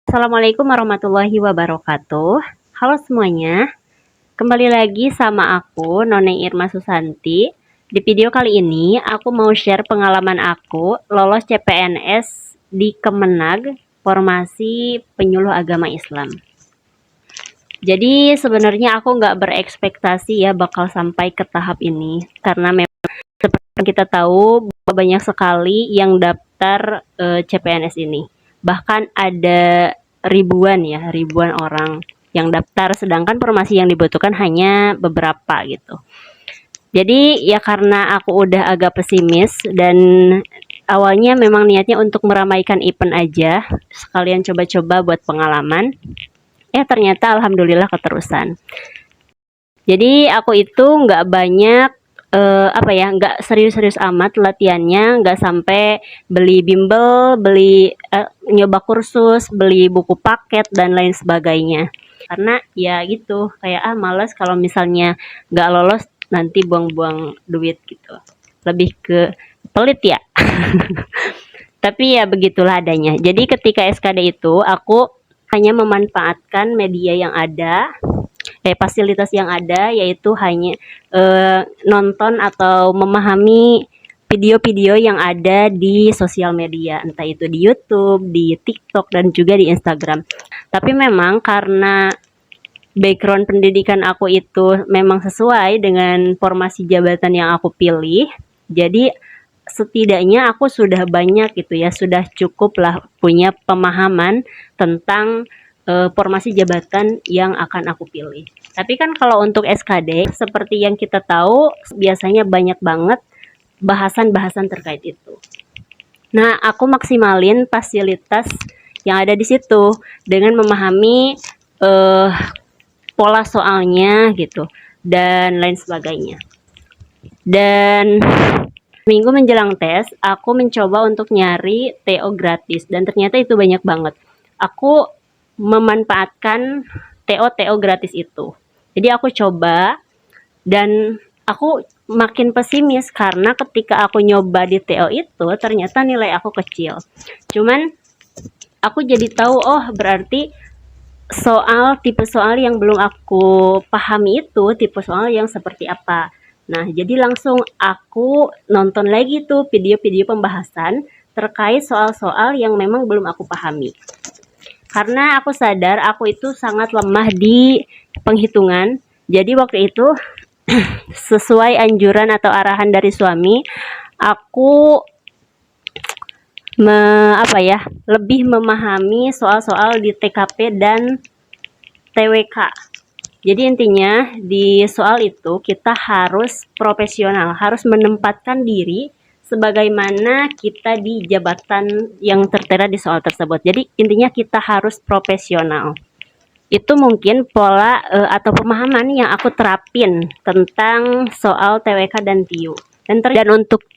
Assalamualaikum warahmatullahi wabarakatuh. Halo semuanya, kembali lagi sama aku, Nona Irma Susanti. Di video kali ini, aku mau share pengalaman aku lolos CPNS di Kemenag, Formasi Penyuluh Agama Islam. Jadi sebenarnya aku nggak berekspektasi ya bakal sampai ke tahap ini, karena memang seperti yang kita tahu banyak sekali yang daftar CPNS ini. Bahkan ada ribuan orang yang daftar, sedangkan formasi yang dibutuhkan hanya beberapa gitu. Jadi ya karena aku udah agak pesimis dan awalnya memang niatnya untuk meramaikan event aja, sekalian coba-coba buat pengalaman. Ternyata alhamdulillah keterusan. Jadi aku itu nggak banyak nggak serius-serius amat latihannya, nggak sampai beli bimbel, nyoba kursus, beli buku paket dan lain sebagainya. Karena ya gitu, kayak males kalau misalnya nggak lolos nanti buang-buang duit gitu. Lebih ke pelit ya. Tapi ya begitulah adanya. Jadi ketika SKD itu aku hanya memanfaatkan media yang ada, fasilitas yang ada, yaitu hanya nonton atau memahami video-video yang ada di sosial media, entah itu di YouTube, di TikTok, dan juga di Instagram. Tapi memang karena background pendidikan aku itu memang sesuai dengan formasi jabatan yang aku pilih, jadi setidaknya aku sudah banyak gitu ya, sudah cukup lah punya pemahaman tentang formasi jabatan yang akan aku pilih. Tapi kan kalau untuk SKD, seperti yang kita tahu, biasanya banyak banget bahasan-bahasan terkait itu. Nah, aku maksimalin fasilitas yang ada di situ dengan memahami eh, pola soalnya gitu dan lain sebagainya. Dan minggu menjelang tes, aku mencoba untuk nyari TO gratis dan ternyata itu banyak banget. Aku memanfaatkan TO gratis itu. Jadi aku coba dan aku makin pesimis karena ketika aku nyoba di TO itu ternyata nilai aku kecil. Cuman aku jadi tahu, oh berarti tipe soal yang belum aku pahami itu tipe soal yang seperti apa. Nah, jadi langsung aku nonton lagi tuh video-video pembahasan terkait soal-soal yang memang belum aku pahami. Karena aku sadar aku itu sangat lemah di penghitungan. Jadi waktu itu sesuai anjuran atau arahan dari suami, aku lebih memahami soal-soal di TKP dan TWK. Jadi intinya di soal itu kita harus profesional, harus menempatkan diri sebagaimana kita di jabatan yang tertera di soal tersebut. Jadi intinya kita harus profesional. Itu mungkin pola atau pemahaman yang aku terapin tentang soal TWK dan TIU. Dan untuk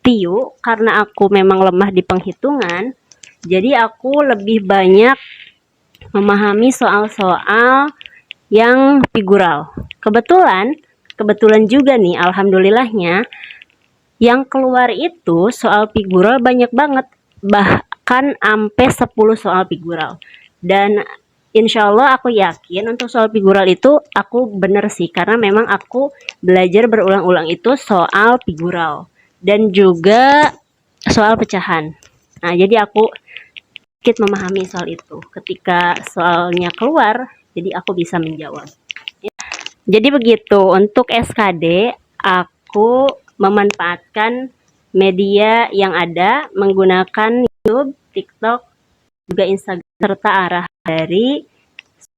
TIU, karena aku memang lemah di penghitungan, jadi aku lebih banyak memahami soal-soal yang figural. Kebetulan juga nih, alhamdulillahnya, yang keluar itu soal figural banyak banget, bahkan sampai 10 soal figural. Dan insya Allah aku yakin untuk soal figural itu aku bener sih, karena memang aku belajar berulang-ulang itu soal figural dan juga soal pecahan. Nah, jadi aku sedikit memahami soal itu. Ketika soalnya keluar, jadi aku bisa menjawab. Jadi begitu, untuk SKD, aku memanfaatkan media yang ada, menggunakan YouTube, TikTok, juga Instagram, serta arah dari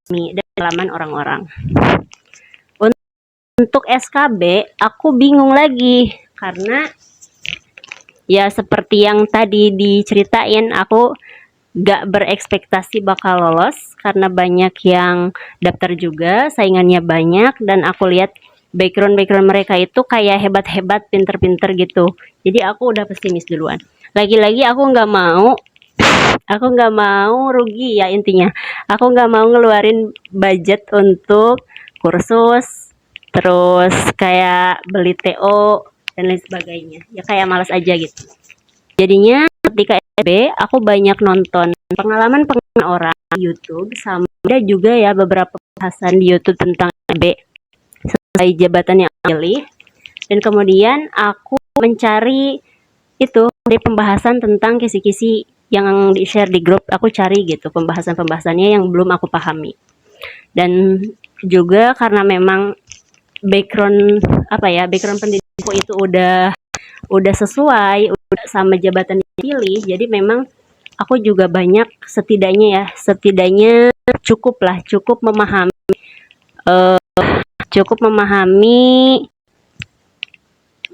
dan pengalaman orang-orang. Untuk SKB, aku bingung lagi karena ya seperti yang tadi diceritain, aku gak berekspektasi bakal lolos karena banyak yang daftar juga, saingannya banyak, dan aku lihat background mereka itu kayak hebat-hebat, pinter-pinter gitu. Jadi aku udah pesimis duluan. Lagi-lagi aku nggak mau rugi ya intinya. Aku nggak mau ngeluarin budget untuk kursus, terus kayak beli TO dan lain sebagainya. Ya kayak malas aja gitu. Jadinya ketika SKB aku banyak nonton pengalaman orang di YouTube, sama ada juga ya beberapa bahasan di YouTube tentang SKB sesuai jabatan yang pilih. Dan kemudian aku mencari itu di pembahasan tentang kisi-kisi yang di-share di grup, aku cari gitu pembahasan-pembahasannya yang belum aku pahami. Dan juga karena memang background pendidikanku itu udah sesuai, udah sama jabatan yang dipilih, jadi memang aku juga banyak setidaknya cukup memahami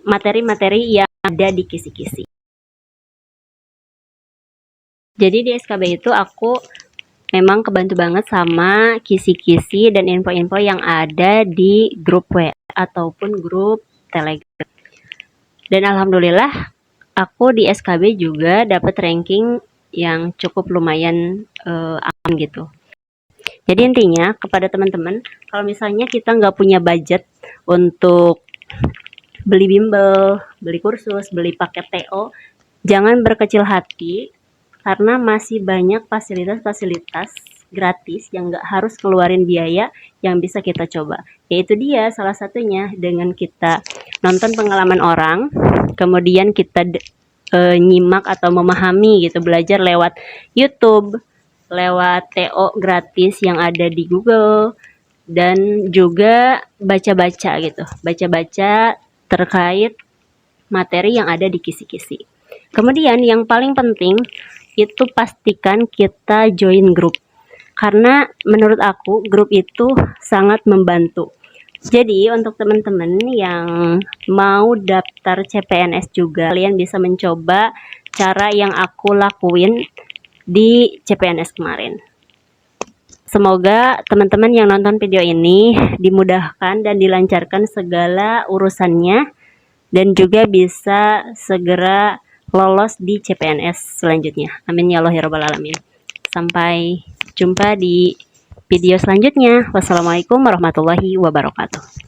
materi-materi yang ada di kisi-kisi. Jadi di SKB itu aku memang kebantu banget sama kisi-kisi dan info-info yang ada di grup WA ataupun grup Telegram. Dan alhamdulillah aku di SKB juga dapat ranking yang cukup lumayan aman gitu. Jadi intinya kepada teman-teman, kalau misalnya kita nggak punya budget untuk beli bimbel, beli kursus, beli paket TO, jangan berkecil hati karena masih banyak fasilitas-fasilitas gratis yang nggak harus keluarin biaya yang bisa kita coba. Yaitu dia salah satunya dengan kita nonton pengalaman orang, kemudian kita nyimak atau memahami gitu, belajar lewat YouTube, lewat TO gratis yang ada di Google, dan juga baca-baca gitu, baca-baca terkait materi yang ada di kisi-kisi. Kemudian yang paling penting itu pastikan kita join grup, karena menurut aku grup itu sangat membantu. Jadi untuk teman-teman yang mau daftar CPNS juga, kalian bisa mencoba cara yang aku lakuin di CPNS kemarin. Semoga teman-teman yang nonton video ini dimudahkan dan dilancarkan segala urusannya, dan juga bisa segera lolos di CPNS selanjutnya. Amin ya Allah ya Rabbal Alamin. Sampai jumpa di video selanjutnya. Wassalamualaikum warahmatullahi wabarakatuh.